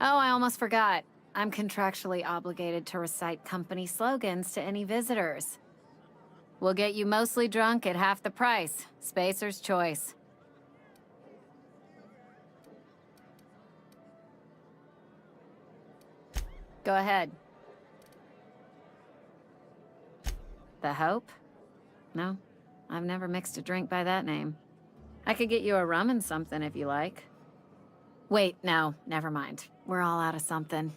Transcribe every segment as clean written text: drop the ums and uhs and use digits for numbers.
Oh, I almost forgot. I'm contractually obligated to recite company slogans to any visitors. We'll get you mostly drunk at half the price. Spacer's choice. Go ahead. The Hope? No, I've never mixed a drink by that name. I could get you a rum and something if you like. Wait, no, never mind. We're all out of something.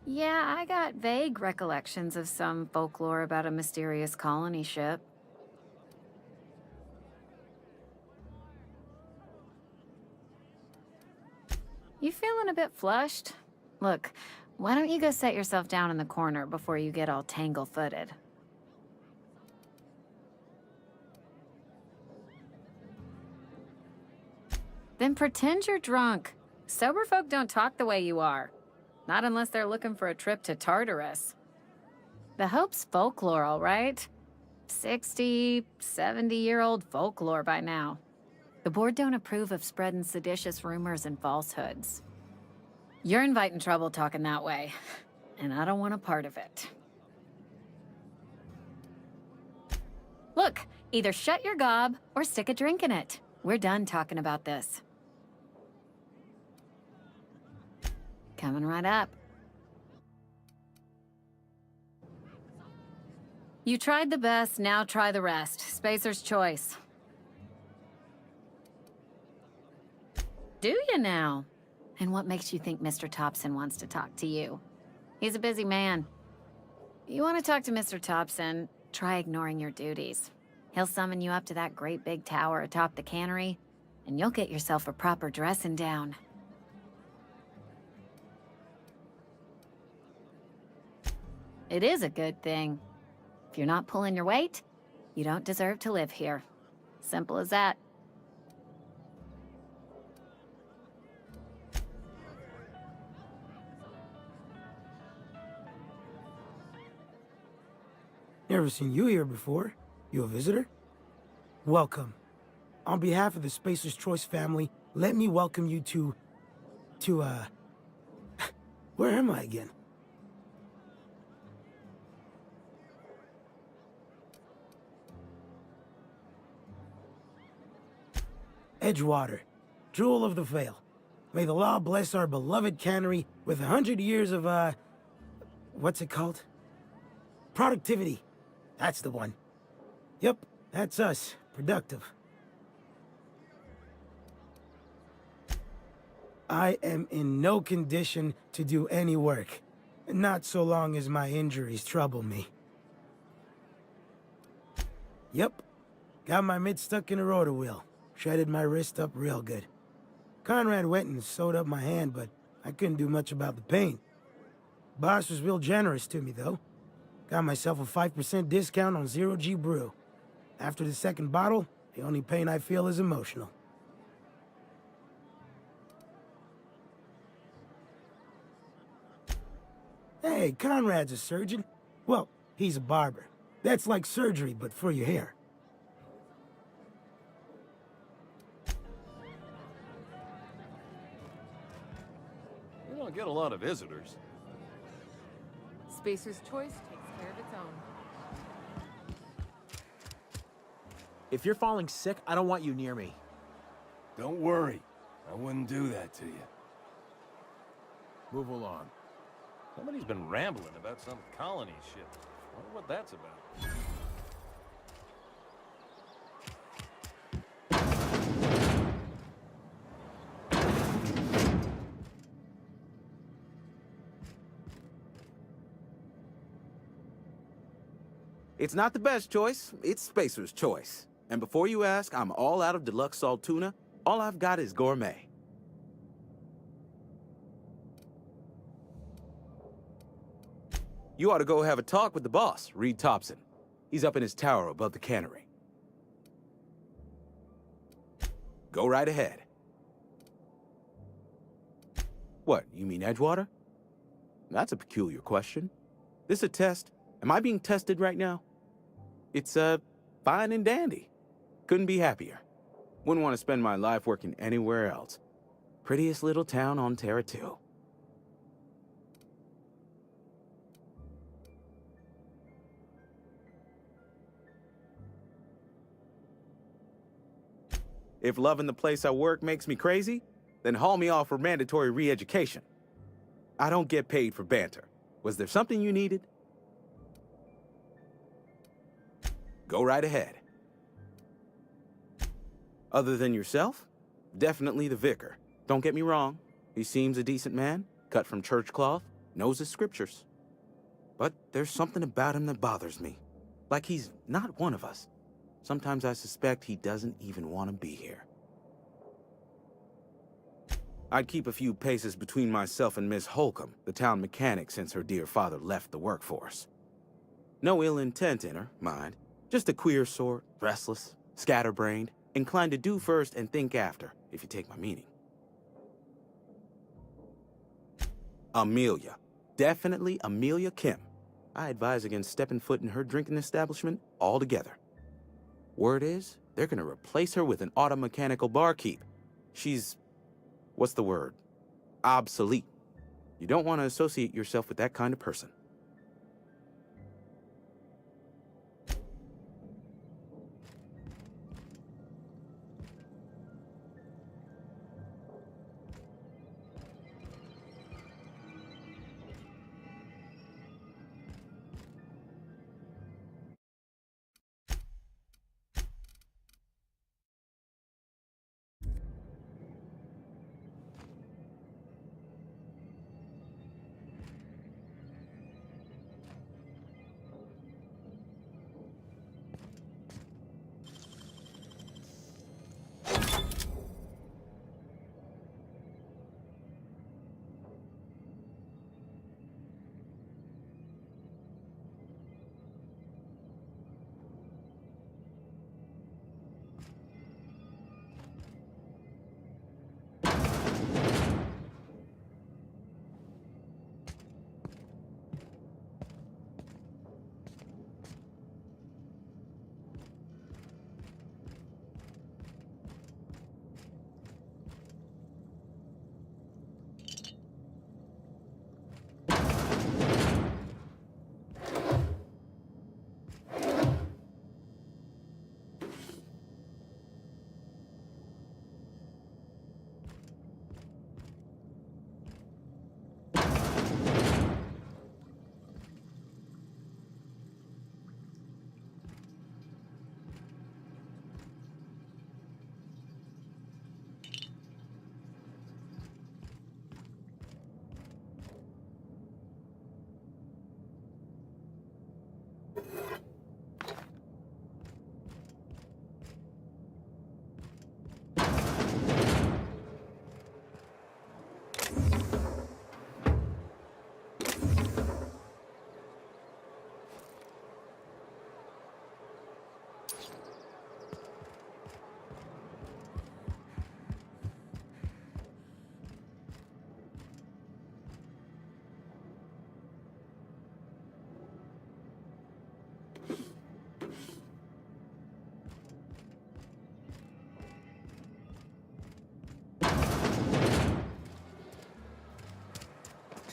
Yeah, I got vague recollections of some folklore about a mysterious colony ship. You feeling a bit flushed? Look, why don't you go set yourself down in the corner before you get all tangle-footed? Then pretend you're drunk. Sober folk don't talk the way you are. Not unless they're looking for a trip to Tartarus. The Hope's folklore, all right? 60, 70-year-old folklore by now. The board don't approve of spreading seditious rumors and falsehoods. You're inviting trouble talking that way, and I don't want a part of it. Look, either shut your gob or stick a drink in it. We're done talking about this. Coming right up. You tried the best, now try the rest. Spacer's choice. Do you now? And what makes you think Mr. Thompson wants to talk to you? He's a busy man. You want to talk to Mr. Thompson, try ignoring your duties. He'll summon you up to that great big tower atop the cannery, and you'll get yourself a proper dressing down. It is a good thing. If you're not pulling your weight, you don't deserve to live here. Simple as that. Never seen you here before. You a visitor? Welcome. On behalf of the Spacer's Choice family, let me welcome you to, where am I again? Edgewater, jewel of the Vale. May the law bless our beloved cannery with 100 years of, what's it called? Productivity. That's the one. Yep, that's us. Productive. I am in no condition to do any work. Not so long as my injuries trouble me. Yep. Got my mid stuck in a rotor wheel. Shredded my wrist up real good. Conrad went and sewed up my hand, but I couldn't do much about the pain. Boss was real generous to me, though. Got myself a 5% discount on Zero G Brew. After the second bottle, the only pain I feel is emotional. Hey, Conrad's a surgeon. Well, he's a barber. That's like surgery, but for your hair. We don't get a lot of visitors. Spacer's Choice takes care of its own. If you're falling sick, I don't want you near me. Don't worry. I wouldn't do that to you. Move along. Somebody's been rambling about some colony ship. Wonder what that's about. It's not the best choice, it's Spacer's Choice. And before you ask, I'm all out of deluxe salt tuna. All I've got is gourmet. You ought to go have a talk with the boss, Reed Thompson. He's up in his tower above the cannery. Go right ahead. What, you mean Edgewater? That's a peculiar question. This a test? Am I being tested right now? It's, fine and dandy. Couldn't be happier. Wouldn't want to spend my life working anywhere else. Prettiest little town on Terra 2. If loving the place I work makes me crazy, then haul me off for mandatory re-education. I don't get paid for banter. Was there something you needed? Go right ahead. Other than yourself? Definitely the vicar. Don't get me wrong. He seems a decent man, cut from church cloth, knows his scriptures. But there's something about him that bothers me. Like he's not one of us. Sometimes I suspect he doesn't even want to be here. I'd keep a few paces between myself and Miss Holcomb, the town mechanic, since her dear father left the workforce. No ill intent in her, mind. Just a queer sort, restless, scatterbrained, inclined to do first and think after, if you take my meaning. Amelia. Definitely Amelia Kim. I advise against stepping foot in her drinking establishment altogether. Word is, they're gonna replace her with an auto-mechanical barkeep. She's... what's the word? Obsolete. You don't want to associate yourself with that kind of person.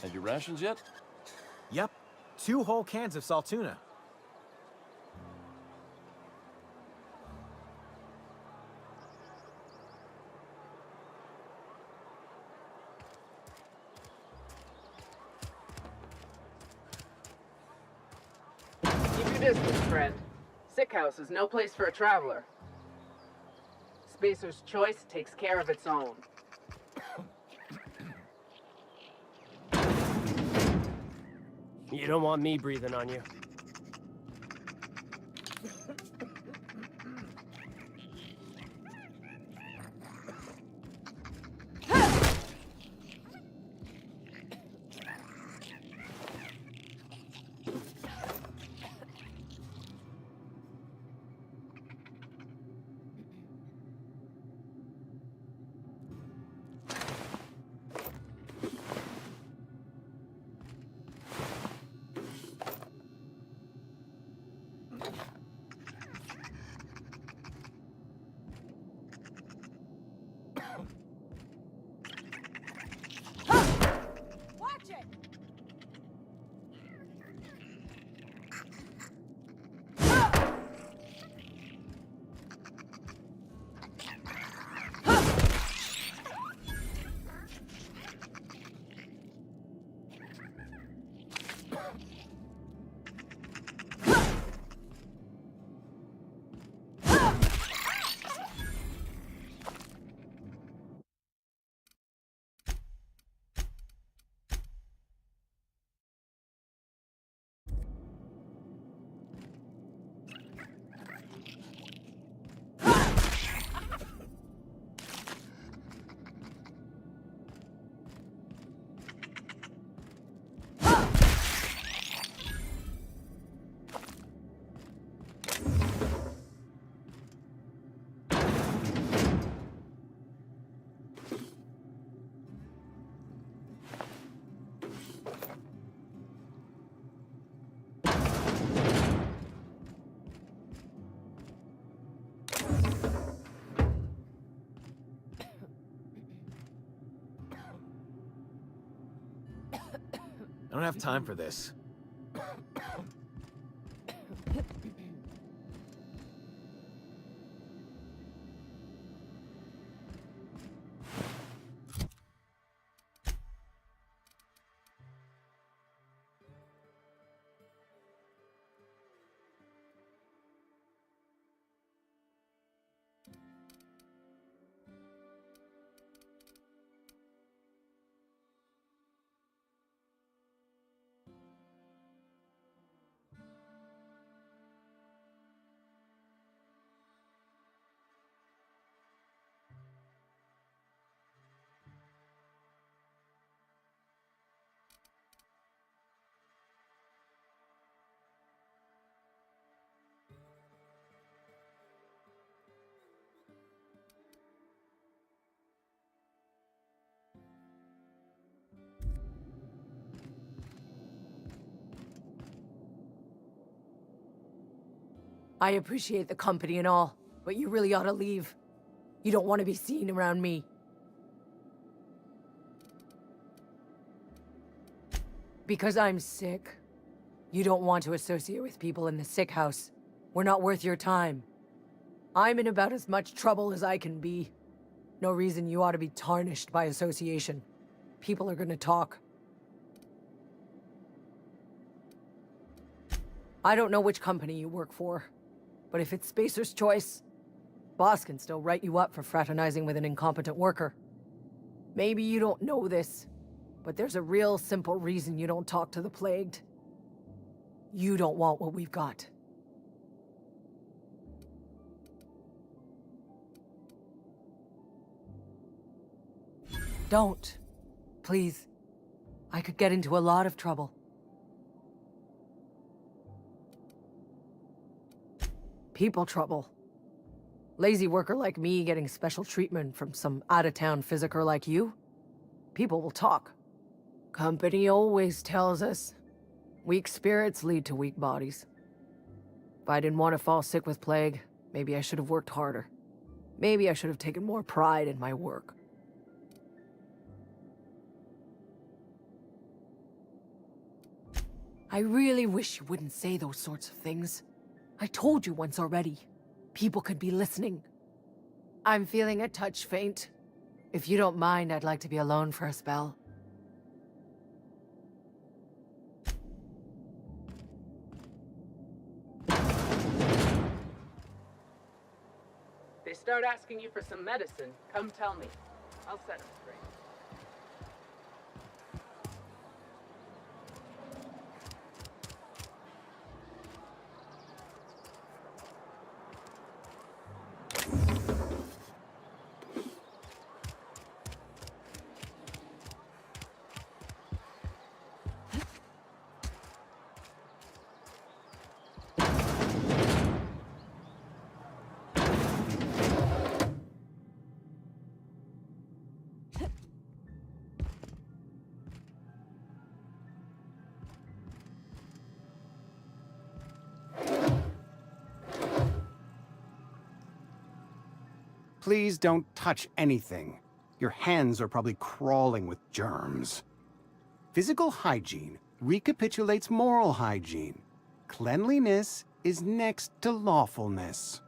Had your rations yet? Yep. 2 whole cans of salt tuna. Keep your distance, friend. Sick house is no place for a traveler. Spacer's choice takes care of its own. You don't want me breathing on you. I don't have time for this. I appreciate the company and all, but you really ought to leave. You don't want to be seen around me. Because I'm sick. You don't want to associate with people in the sick house. We're not worth your time. I'm in about as much trouble as I can be. No reason you ought to be tarnished by association. People are gonna talk. I don't know which company you work for, but if it's Spacer's choice, boss can still write you up for fraternizing with an incompetent worker. Maybe you don't know this, but there's a real simple reason you don't talk to the plagued. You don't want what we've got. Don't. Please. I could get into a lot of trouble. People trouble. Lazy worker like me getting special treatment from some out-of-town physiker like you? People will talk. Company always tells us, weak spirits lead to weak bodies. If I didn't want to fall sick with plague, maybe I should have worked harder. Maybe I should have taken more pride in my work. I really wish you wouldn't say those sorts of things. I told you once already. People could be listening. I'm feeling a touch faint. If you don't mind, I'd like to be alone for a spell. They start asking you for some medicine, come tell me. I'll set them straight. Please don't touch anything. Your hands are probably crawling with germs. Physical hygiene recapitulates moral hygiene. Cleanliness is next to lawfulness.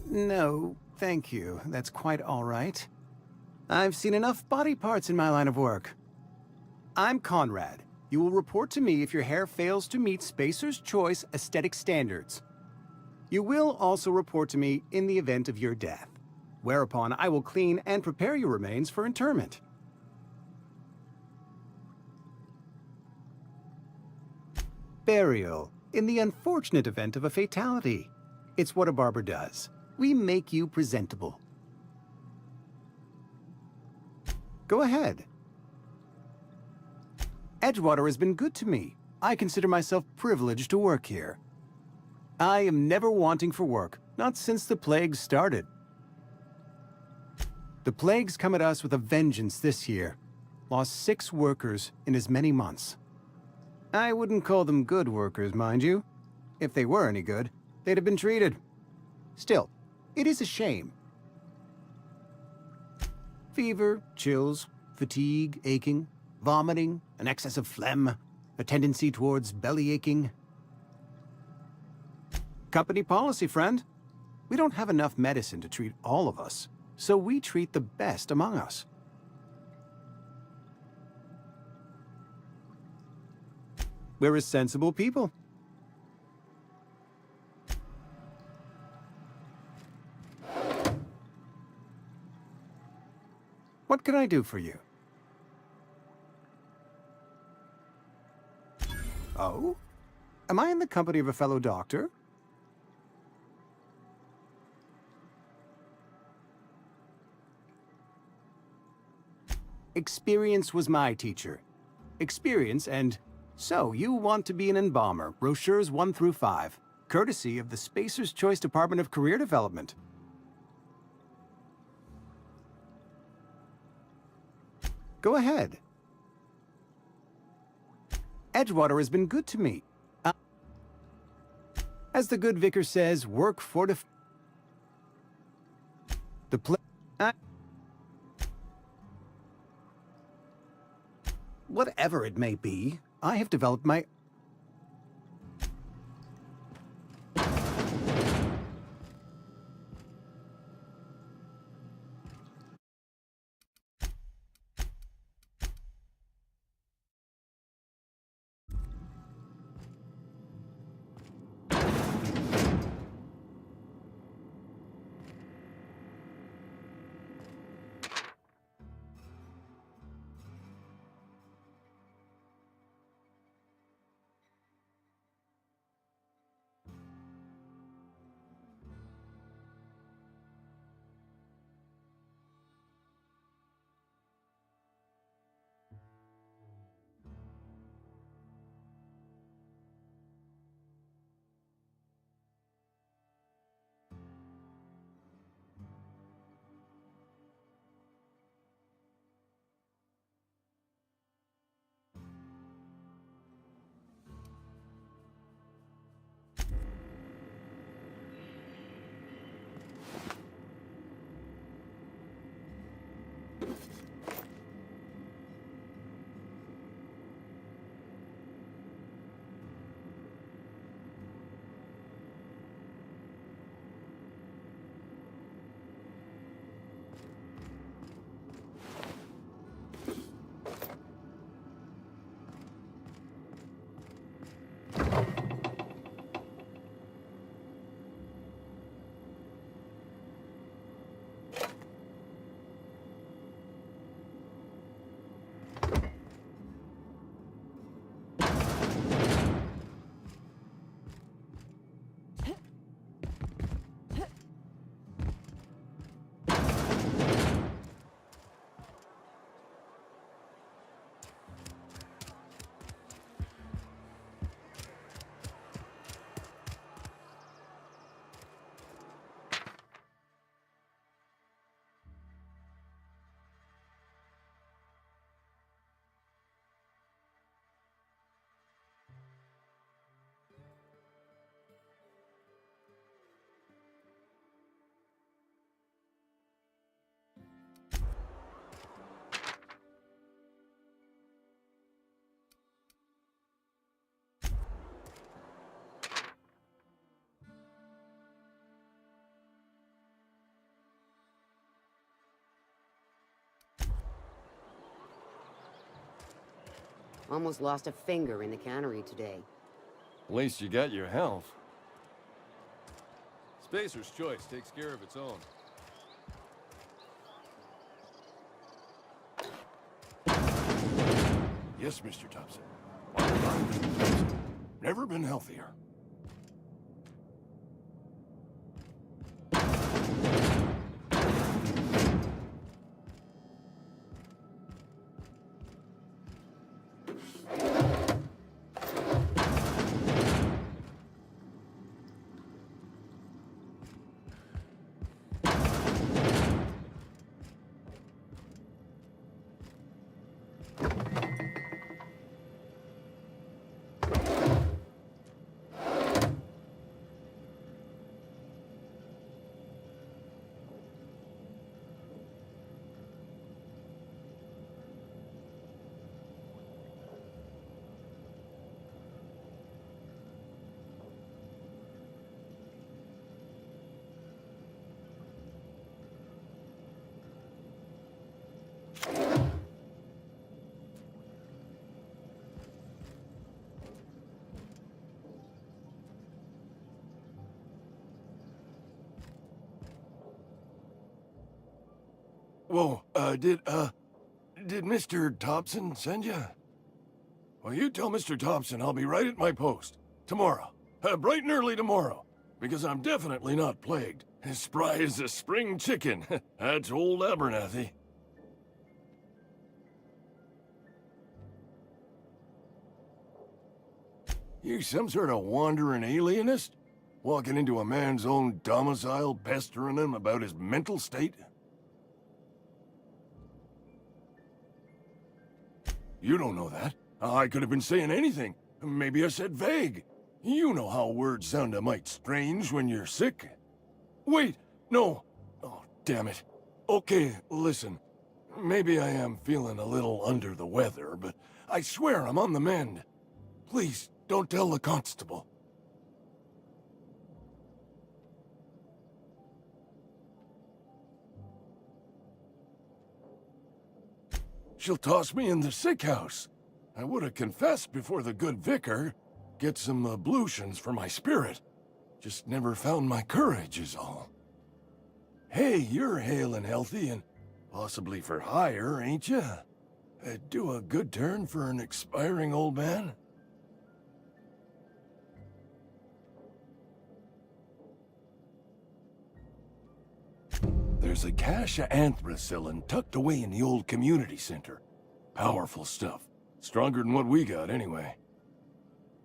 No, thank you. That's quite all right. I've seen enough body parts in my line of work. I'm Conrad. You will report to me if your hair fails to meet Spacer's Choice aesthetic standards. You will also report to me in the event of your death, whereupon I will clean and prepare your remains for interment. Burial, in the unfortunate event of a fatality. It's what a barber does. We make you presentable. Go ahead. Edgewater has been good to me. I consider myself privileged to work here. I am never wanting for work, not since the plague started. The plague's come at us with a vengeance this year. Lost 6 workers in as many months. I wouldn't call them good workers, mind you. If they were any good, they'd have been treated. Still, it is a shame. Fever, chills, fatigue, aching, vomiting, an excess of phlegm, a tendency towards belly aching. Company policy, friend. We don't have enough medicine to treat all of us, so we treat the best among us. We're a sensible people. What can I do for you? Oh? Am I in the company of a fellow doctor? Experience was my teacher. Experience and... So, you want to be an embalmer, brochures 1 through 5, courtesy of the Spacer's Choice Department of Career Development. Go ahead. Edgewater has been good to me. As the good vicar says, work for whatever it may be, I have developed my... Almost lost a finger in the cannery today. At least you got your health. Spacer's Choice takes care of its own. Yes, Mr. Thompson. Mr. Thompson. Never been healthier. Whoa, did Mr. Thompson send you? Well, you tell Mr. Thompson I'll be right at my post. Tomorrow. Bright and early tomorrow. Because I'm definitely not plagued. As spry as a spring chicken. That's old Abernathy. You some sort of wandering alienist? Walking into a man's own domicile, pestering him about his mental state? You don't know that. I could have been saying anything. Maybe I said vague. You know how words sound a mite strange when you're sick. Wait, no. Oh, damn it. Okay, listen. Maybe I am feeling a little under the weather, but I swear I'm on the mend. Please, don't tell the constable. She'll toss me in the sick house. I would have confessed before the good vicar. Get some ablutions for my spirit. Just never found my courage is all. Hey, you're hale and healthy and possibly for hire, ain't you? Do a good turn for an expiring old man? There's a cache of anthracillin tucked away in the old community center. Powerful stuff. Stronger than what we got, anyway.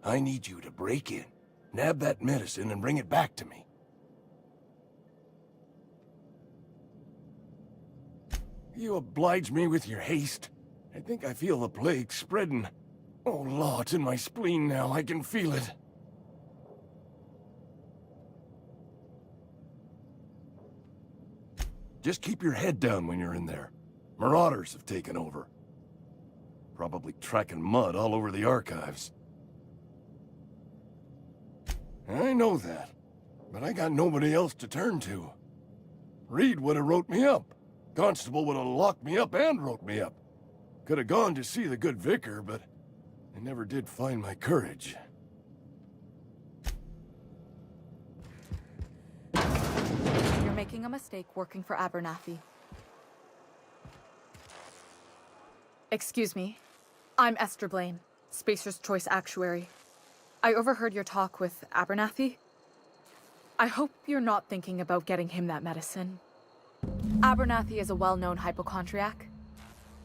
I need you to break in, nab that medicine, and bring it back to me. You oblige me with your haste. I think I feel the plague spreading. Oh, law, it's in my spleen now. I can feel it. Just keep your head down when you're in there. Marauders have taken over. Probably tracking mud all over the archives. I know that, but I got nobody else to turn to. Reed would have wrote me up. Constable would have locked me up and wrote me up. Could have gone to see the good vicar, but I never did find my courage. You're making a mistake working for Abernathy. Excuse me. I'm Esther Blaine, Spacer's Choice Actuary. I overheard your talk with Abernathy. I hope you're not thinking about getting him that medicine. Abernathy is a well-known hypochondriac.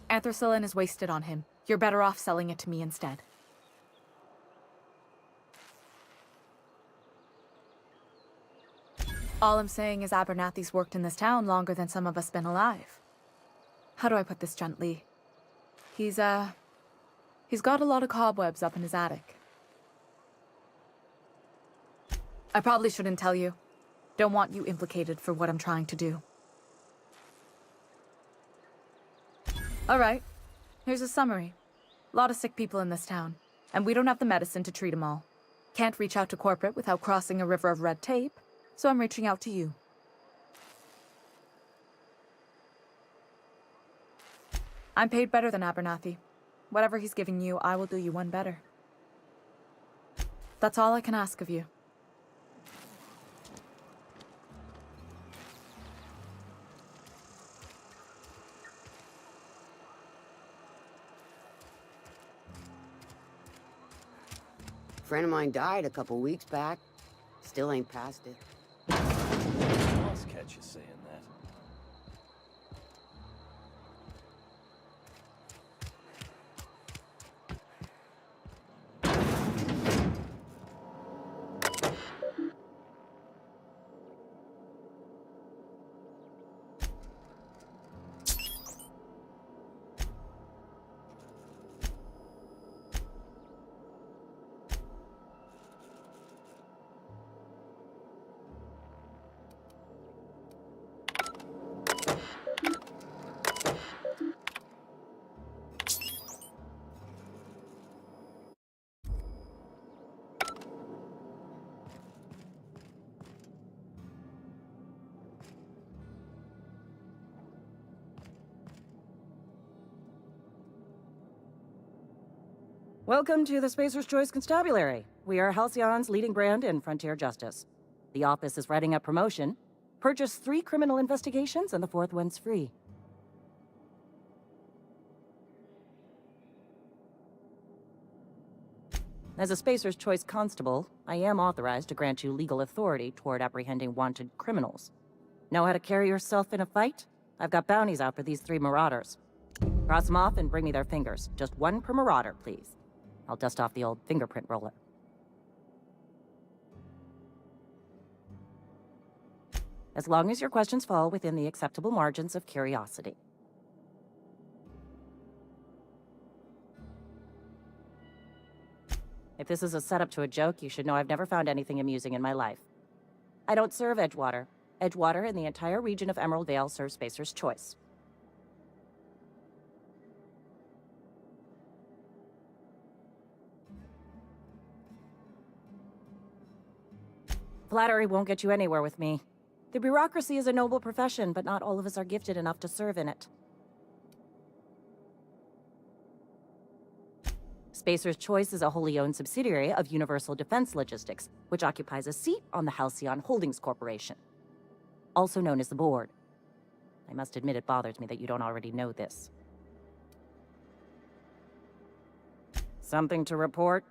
Anthracillin is wasted on him. You're better off selling it to me instead. All I'm saying is Abernathy's worked in this town longer than some of us been alive. How do I put this gently? He's got a lot of cobwebs up in his attic. I probably shouldn't tell you. Don't want you implicated for what I'm trying to do. Alright, here's a summary. A lot of sick people in this town, and we don't have the medicine to treat them all. Can't reach out to corporate without crossing a river of red tape, so I'm reaching out to you. I'm paid better than Abernathy. Whatever he's giving you, I will do you one better. That's all I can ask of you. Friend of mine died a couple weeks back. Still ain't past it. I'll catch you saying that. Welcome to the Spacer's Choice Constabulary. We are Halcyon's leading brand in frontier justice. The office is writing up promotion. Purchase 3 criminal investigations and the 4th one's free. As a Spacer's Choice Constable, I am authorized to grant you legal authority toward apprehending wanted criminals. Know how to carry yourself in a fight? I've got bounties out for these 3 marauders. Cross them off and bring me their fingers. Just 1 per marauder, please. I'll dust off the old fingerprint roller. As long as your questions fall within the acceptable margins of curiosity. If this is a setup to a joke, you should know I've never found anything amusing in my life. I don't serve Edgewater. Edgewater and the entire region of Emerald Vale serve Spacer's Choice. Flattery won't get you anywhere with me. The bureaucracy is a noble profession, but not all of us are gifted enough to serve in it. Spacer's Choice is a wholly owned subsidiary of Universal Defense Logistics, which occupies a seat on the Halcyon Holdings Corporation, also known as the Board. I must admit it bothers me that you don't already know this. Something to report?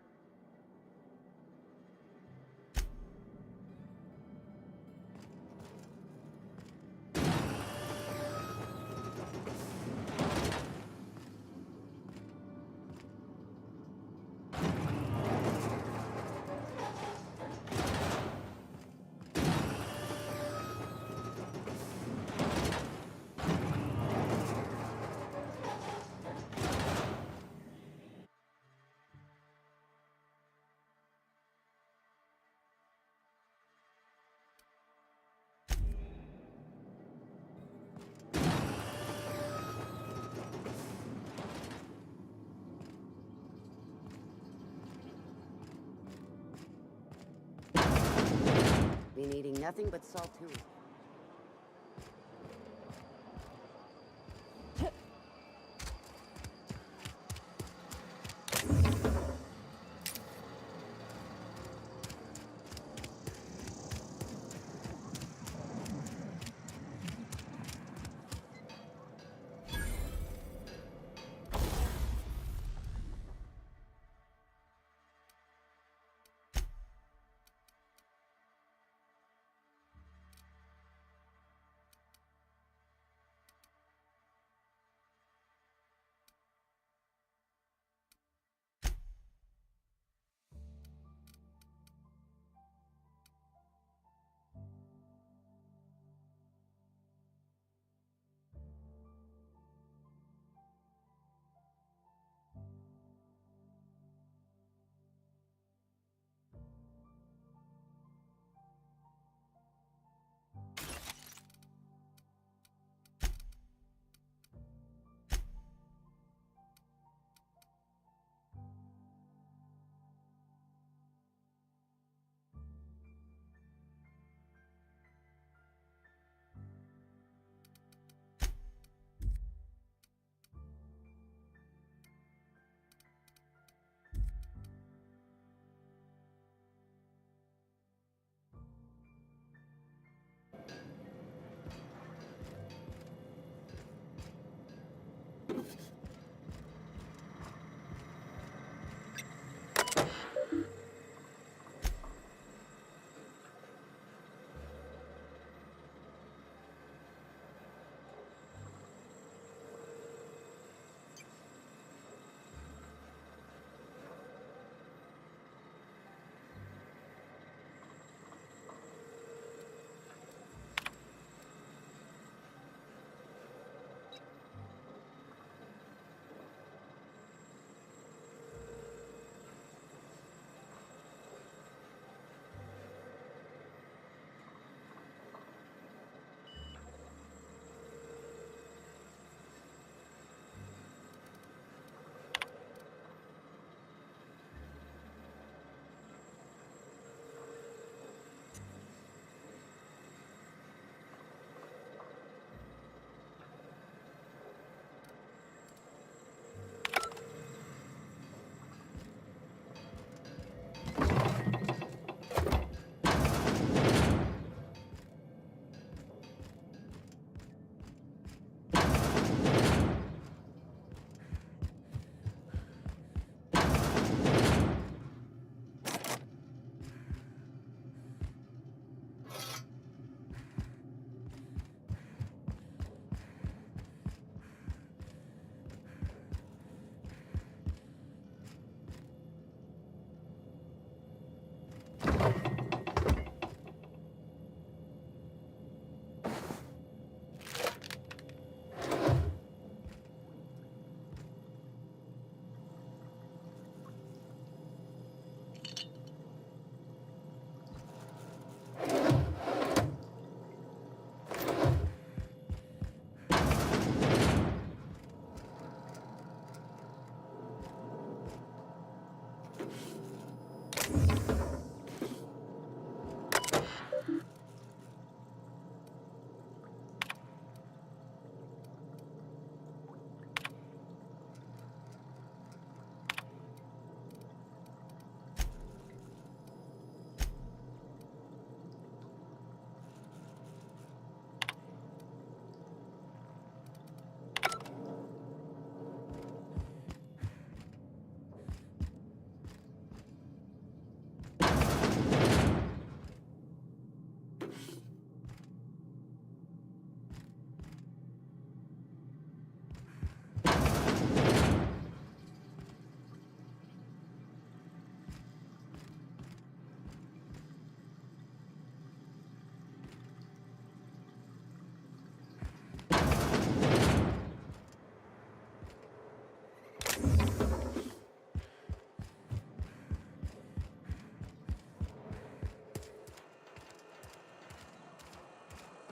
Been eating nothing but salt tuna.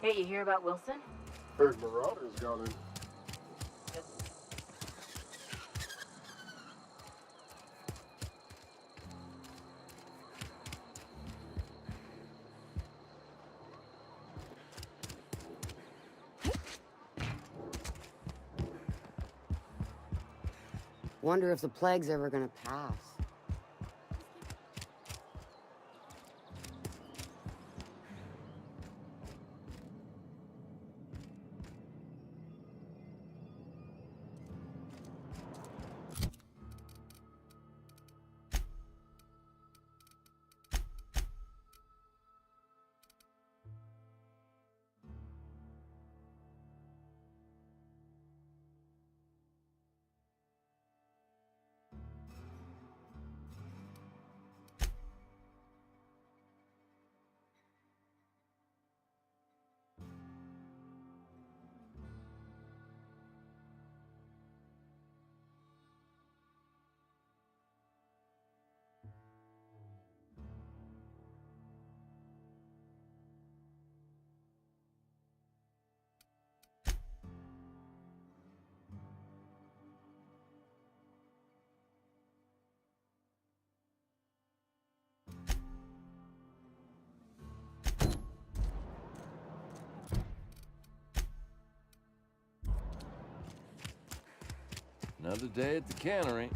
Hey, you hear about Wilson? Heard Marauders got him. Wonder if the plague's ever gonna pass. Another day at the cannery.